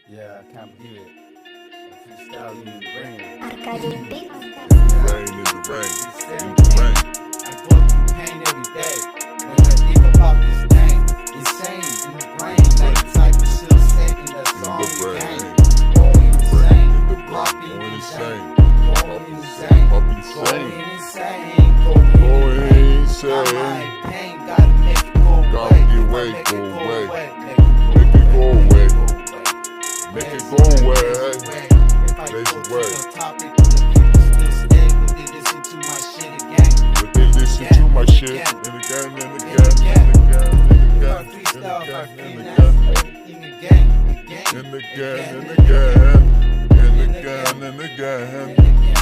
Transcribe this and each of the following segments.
Yeah, I can't believe it. Freestyle in the rain. Arcadia Beat. Rain in the rain, in the rain. I go through pain every day. When I think about this thing, insane in the brain. Like type of shit set in the song brain. game. Going insane, In the brain. popping Going insane, insane. going insane, Up going insane. insane, Going going insane. insane. My pain gotta make it go away. Gotta get away, Make go it go away. away. Make it go away. Make it go away. If I Lazy go to way. the topic, the people still stay, but they listen to my shit again. But they listen to my shit and again and again and again and If I again freestyle, if I and finesse, again everything again, and again and again and again and again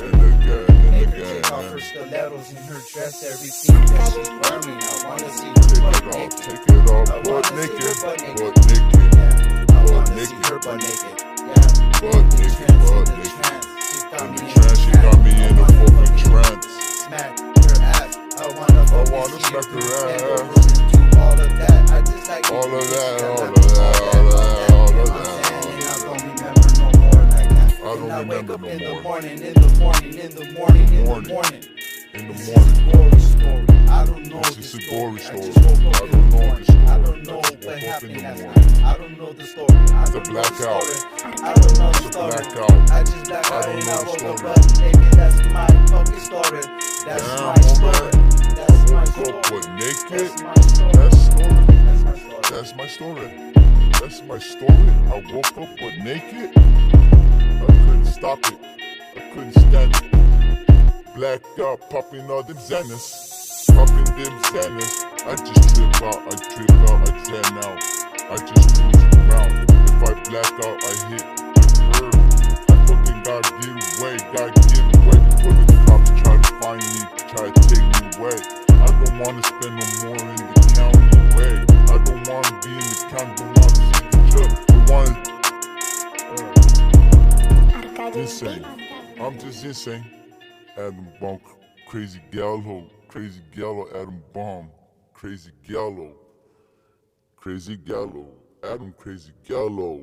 and again and Maybe take off her again. stilettos in her dress, everything that she's wearing. I wanna see her butt Take it off, naked. butt naked, Butt butt naked, Yeah, I wanna see naked. her butt naked. Yeah, butt naked, butt naked. in In the trance, she got me in a fucking trance. Smack her ass. I wanna smack her ass. Do all of that. I just like All of that, all all of that, all of that, all of that. And I don't remember no more like that. I don't And I wake remember up no in the more. morning, in the morning, in the morning, in the Morning. morning. In the This morning. is a gory story. I don't know This the is a story. gory I story. just woke up I in don't the know morning. the story. I don't I know just what woke up in happened the last morning. night. I don't know the story. I It's a don't know the blackout. story. I don't know the It's a story. blackout. I just black I out don't and know I the woke up, story. but baby, that's my fucking story. That's Damn, my story. That's my Woke story. up but naked. That's my story. That's story. That's my story. That's my story. That's my story. I woke up but naked. I couldn't stop it. I couldn't stand it. Blacked out, popping all them Xanax. Popping them Xanax. I just trip out, I zen out. I just cruise around. If I black out, I hit the curb. I fucking gotta get away before the cops try to find me, try to take me away. I don't wanna spend no more in the county way. I don't wanna be in the county, don't wanna see the judge, don't wanna Arcadia insane. Beat. I'm just insane. Adam Bomb, Crazy Gallo, Adam Bomb, Crazy Gallo, Adam Crazy Gallo.